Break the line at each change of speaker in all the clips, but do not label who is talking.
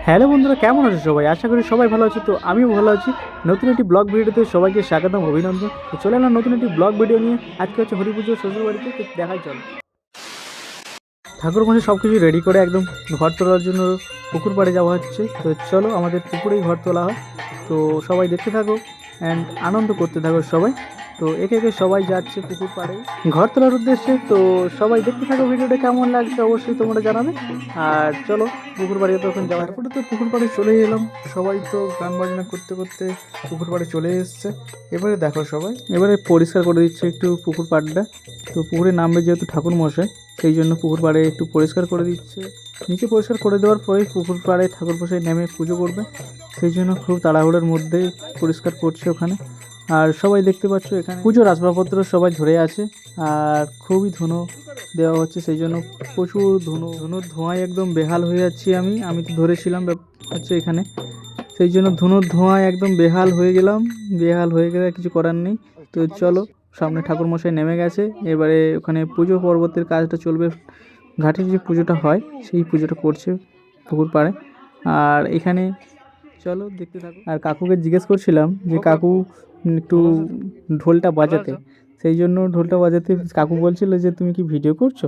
Hello বন্ধুরা, কেমন আছো সবাই? আশা করি সবাই ভালো আছো। তো আমিও ভালো আছি। নতুন একটি ব্লগ ভিডিওতে সবাইকে স্বাগতম, অভিনন্দন। তো চলে এলাম নতুন একটি ব্লগ ভিডিও নিয়ে। আজকে হচ্ছে হরি পুজো শ্বশুর বাড়িতে, তো দেখাই চলো। ঠাকুর মশাই সব কিছু রেডি করে একদম ঘর তোলার জন্য পুকুর পাড়ে যাওয়া হচ্ছে। তো চলো, আমাদের পুকুরেই ঘর তোলা হয়। তো সবাই দেখতে থাকো অ্যান্ড আনন্দ করতে থাকো সবাই। তো একে একে সবাই যাচ্ছে পুকুর পাড়ে ঘর তোলার উদ্দেশ্যে। তো সবাই দেখতে থাকো, ভিডিওটা কেমন লাগছে অবশ্যই তোমরা জানাবে। আর চলো, পুকুর পাড়ে তখন যাওয়ার পরে তো পুকুর পাড়ে চলে এলাম। সবাই তো গান বাজনা করতে করতে পুকুর পাড়ে চলে এসছে। এবারে দেখো সবাই, এবারে পরিষ্কার করে দিচ্ছে একটু পুকুর পাড়টা। তো পুকুরে নামবে যেহেতু ঠাকুর মশাই, সেই জন্য পুকুর পাড়ে একটু পরিষ্কার করে দিচ্ছে। নিচে পরিষ্কার করে দেওয়ার পরেই পুকুর পাড়ে ঠাকুর মশাই নেমে পুজো করবে, সেই জন্য খুব তাড়াহুড়োর মধ্যেই পরিষ্কার করছে ওখানে। আর সবাই দেখতে পাচ্ছ এখানে পুজোর আসবাবপত্র সবাই ধরে আছে, আর খুবই ধুনো দেওয়া হচ্ছে, সেই জন্য প্রচুর ধুনোর ধোঁয়ায় একদম বেহাল হয়ে যাচ্ছি। আমি তো ধরেছিলাম হচ্ছে এখানে, সেই জন্য ধুনোর ধোঁয়ায় একদম বেহাল হয়ে গেলে কিছু করার নেই। তো চলো, সামনে ঠাকুর মশাই নেমে গেছে। এবারে ওখানে পুজো পর্বতের কাজটা চলবে। ঘাটের যে পুজোটা হয় সেই পুজোটা করছে পুকুর পাড়ে। আর এখানে চলো দেখতে থাকো। আর কাকুকে জিজ্ঞেস করছিলাম যে কাকু একটু ঢোলটা বাজাতে, সেই জন্য ঢোলটা বাজাতে কাকু বলছিল যে তুমি কি ভিডিও করছো?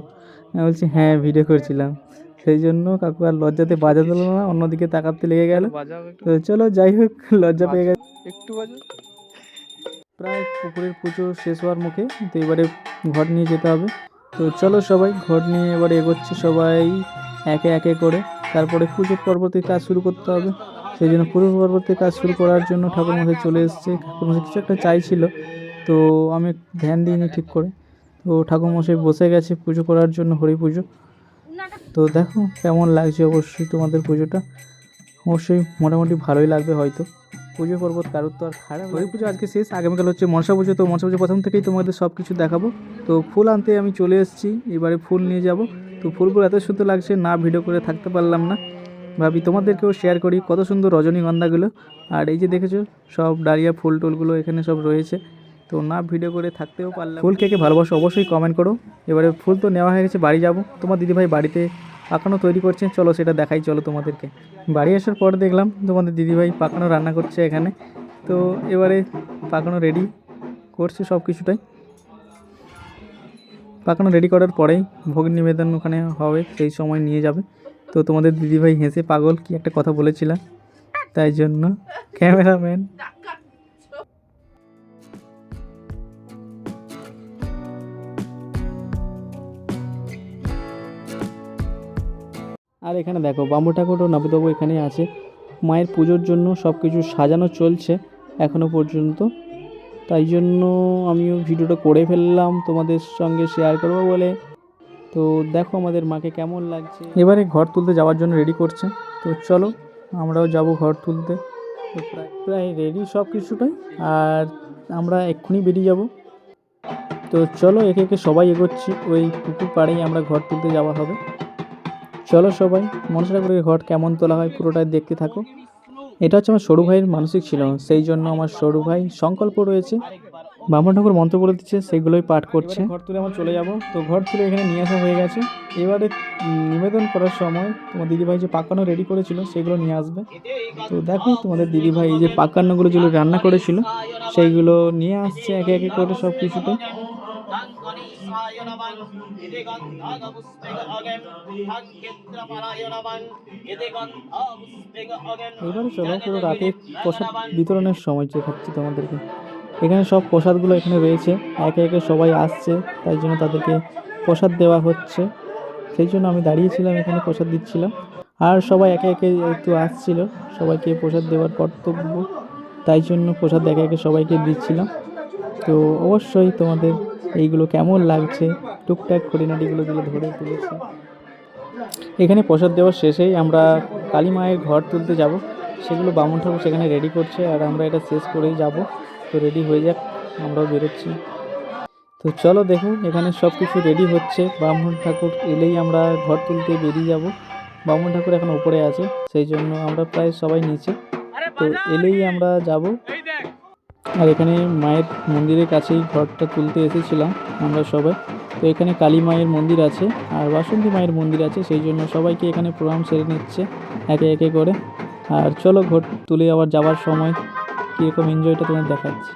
আমি বলছি হ্যাঁ, ভিডিও করছিলাম। সেই জন্য কাকু আর লজ্জাতে বাজাতে দিল না, অন্যদিকে তাকাতে লেগে গেল। তো চলো, যাই হোক, লজ্জা পেয়ে গেছে একটু। প্রায় পুকুরের পুজো শেষ হওয়ার মুখে, তো এবারে ঘর নিয়ে যেতে হবে। তো চলো সবাই ঘর নিয়ে এবারে এগোচ্ছে সবাই একে একে করে। তারপরে পুজো পর্বতের কাজ শুরু করতে হবে, সেই জন্য পুজো পর্বতের কাজ শুরু করার জন্য ঠাকুরমশাই চলে এসছে। ঠাকুরমশাই কিছু একটা চাইছিল, তো আমি ধ্যান দিইনি ঠিক করে। তো ঠাকুরমশাই বসে গেছে পুজো করার জন্য, হরি পুজো। তো দেখো কেমন লাগছে, অবশ্যই তোমাদের পুজোটা অবশ্যই মোটামুটি ভালোই লাগবে হয়তো। পুজো পর্বত কারোর তো আর খারাপ। হরি পুজো আজকে শেষ, আগামীকাল হচ্ছে মনসা পুজো। তো মনসা পুজো প্রথম থেকেই তোমাদের সব কিছু দেখাবো। তো ফুল আনতে আমি চলে এসেছি, এবারে ফুল নিয়ে যাব। তো ফুলগুলো এত সুন্দর লাগছে, না ভিডিও করে থাকতে পারলাম না, ভাবি তোমাদেরকেও শেয়ার করি। কত সুন্দর রজনীগন্ধাগুলো, আর এই যে দেখেছো সব ডালিয়া ফুল টুলগুলো এখানে সব রয়েছে। তো না ভিডিও করে থাকতেও পারলাম। ফুল কে কে ভালোবাসো অবশ্যই কমেন্ট করো। এবারে ফুল তো নেওয়া হয়ে গেছে, বাড়ি যাব। তোমার দিদিভাই বাড়িতে পাকানো তৈরি করছে, চলো সেটা দেখাই চলো তোমাদেরকে। বাড়ি আসার পর দেখলাম তোমাদের দিদিভাই পাকানো রান্না করছে এখানে। তো এবারে পাকানো রেডি করছে সব কিছুটাই। পাকানো রেডি করার পরেই ভোগ নিবেদন ওখানে হবে, সেই সময় নিয়ে যাবে। তো তোমাদের দিদিভাই হেসে পাগল, কি একটা কথা বলেছিলাম, তাই জন্য ক্যামেরাম্যান। আর এখানে দেখো বাম্বু ঠাকুর ও নবদেব এখানে আছে। মায়ের পুজোর জন্য সব কিছু সাজানো চলছে এখনো পর্যন্ত, তাই জন্য আমিও ভিডিওটা করে ফেললাম তোমাদের সঙ্গে শেয়ার করবো বলে। তো দেখো আমাদের মাকে কেমন লাগছে। এবারে ঘর তুলতে যাওয়ার জন্য রেডি করছে, তো চলো আমরাও যাব ঘর তুলতে। তো প্রায় রেডি সব কিছুটাই, আর আমরা এক্ষুনি বেরিয়ে যাব। তো চলো একে একে সবাই এগোচ্ছি, ওই পুকুর পাড়েই আমরা ঘর তুলতে যাওয়া হবে। চলো সবাই, মনসা ঠাকুরের ঘর কেমন তোলা হয় পুরোটাই দেখতে থাকো। এটা হচ্ছে আমার সরু ভাইয়ের মানসিক ছিল, সেই জন্য আমার সরু ভাই সংকল্প রয়েছে, ব্রাহ্মণ ঠাকুর মন্ত্র বলে দিচ্ছে, সেগুলোই পাঠ করছে। ঘর তুলে আমরা চলে যাব। তো ঘর তুলে এখানে নিয়ে আসা হয়ে গেছে। এবারে নিবেদন করার সময় তোমার দিদিভাই যে পাকানো রেডি করেছিল সেগুলো নিয়ে আসবে। তো দেখো তোমাদের দিদিভাই এই যে পাকান্নগুলো যেগুলো রান্না করেছিল সেইগুলো নিয়ে আসছে একে একে করে সব কিছুতে। এবারে চলো পুরো রাতে প্রসাদ বিতরণের সময় দেখাচ্ছি তোমাদেরকে। এখানে সব প্রসাদগুলো এখানে রয়েছে, একে একে সবাই আসছে, তাই জন্য তাদেরকে প্রসাদ দেওয়া হচ্ছে। সেই জন্য আমি দাঁড়িয়েছিলাম এখানে, প্রসাদ দিচ্ছিলাম। আর সবাই একে একে একটু আসছিল, সবাইকে প্রসাদ দেওয়ার কর্তব্য, তাই জন্য প্রসাদ একে একে সবাইকে দিচ্ছিলাম। তো অবশ্যই তোমাদের এইগুলো কেমন লাগছে, টুকটাক খুঁটিনাটিগুলো ধরে তুলেছে। এখানে প্রসাদ দেওয়ার শেষেই আমরা কালী মায়ের ঘর তুলতে যাব, সেগুলো বামুন ঠাকুর সেখানে রেডি করছে, আর আমরা এটা শেষ করেই যাব। তো রেডি হয়ে যাক, আমরাও বেরোচ্ছি। তো চলো দেখো এখানে সব কিছু রেডি হচ্ছে, ব্রাহ্মণ ঠাকুর এলেই আমরা ঘর তুলতে বেরিয়ে যাব। ব্রাহ্মণ ঠাকুর এখন উপরে আছে, সেই জন্য আমরা প্রায় সবাই নিচে। তো এলেই আমরা যাব। আর এখানে মায়ের মন্দিরের কাছেই ঘরটা তুলতে এসেছিলাম আমরা সবাই। তো এখানে কালী মায়ের মন্দির আছে আর বাসন্তী মায়ের মন্দির আছে, সেই জন্য সবাইকে এখানে প্রণাম সেরে নিচ্ছে একে একে করে। আর চলো ঘর তুলে আবার যাওয়ার সময় কীরকম এনজয়টা তোমার দেখাচ্ছি।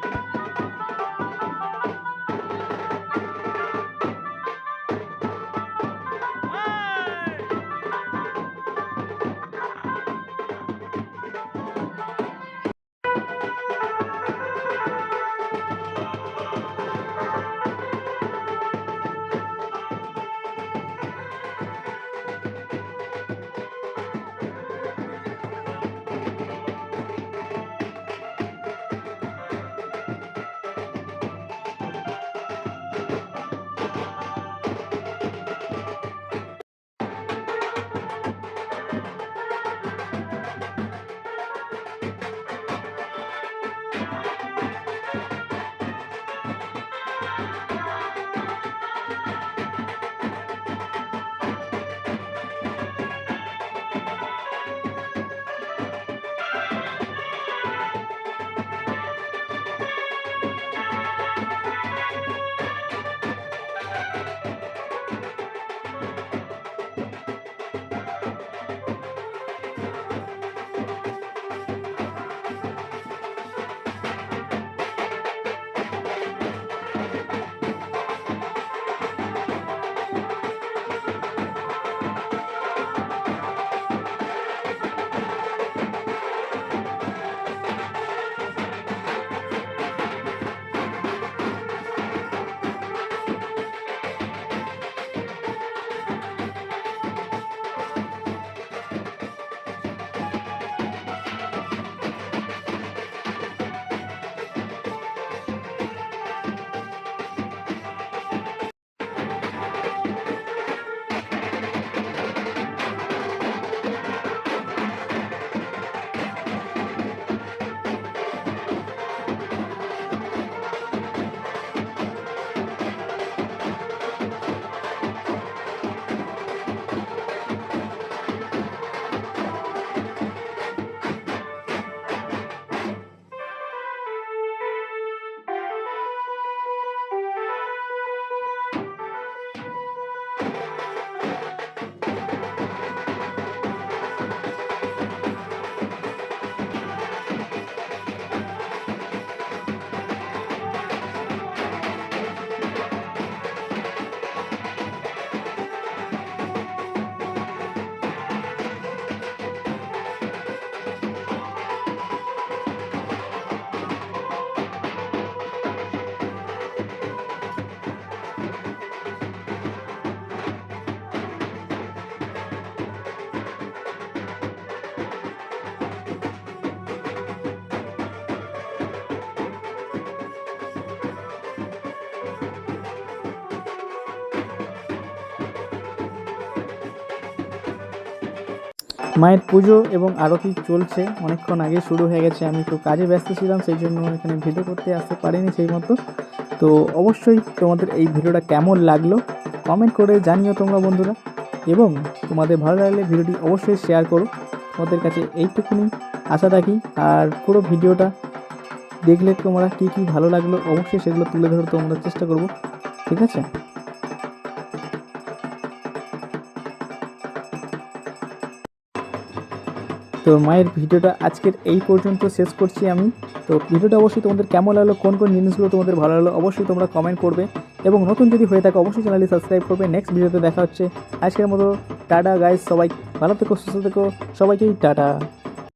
মায়ের পুজো এবং আরতি চলছে, অনেকক্ষণ আগে শুরু হয়ে গেছে। আমি একটু কাজে ব্যস্ত ছিলাম, সেই জন্য এখানে ভিডিও করতে আসতে পারিনি সেই মতো। তো অবশ্যই তোমাদের এই ভিডিওটা কেমন লাগলো কমেন্ট করে জানিও তোমরা বন্ধুরা, এবং তোমাদের ভালো লাগলে ভিডিওটি অবশ্যই শেয়ার করো। তোমাদের কাছে এইটুকুনি আশা রাখি। আর পুরো ভিডিওটা দেখলে তোমরা কী কী ভালো লাগলো অবশ্যই সেগুলো তুলে ধরতে তোমরা চেষ্টা করবো, ঠিক আছে? তো মায়ের ভিডিওটা আজকের এই পর্যন্ত শেষ করছি আমি। তো ভিডিওটা অবশ্যই তোমাদের কেমন লাগলো, কোন কোন জিনিসগুলো তোমাদের ভালো লাগলো অবশ্যই তোমরা কমেন্ট করবে, এবং নতুন যদি হয়ে থাকে অবশ্যই চ্যানেলটি সাবস্ক্রাইব করবে। নেক্সট ভিডিওতে দেখা হচ্ছে। আজকের মতো টাটা গাইস, সবাই ভালো থেকো, সুস্থ থেকো, সবাইকেই টাটা।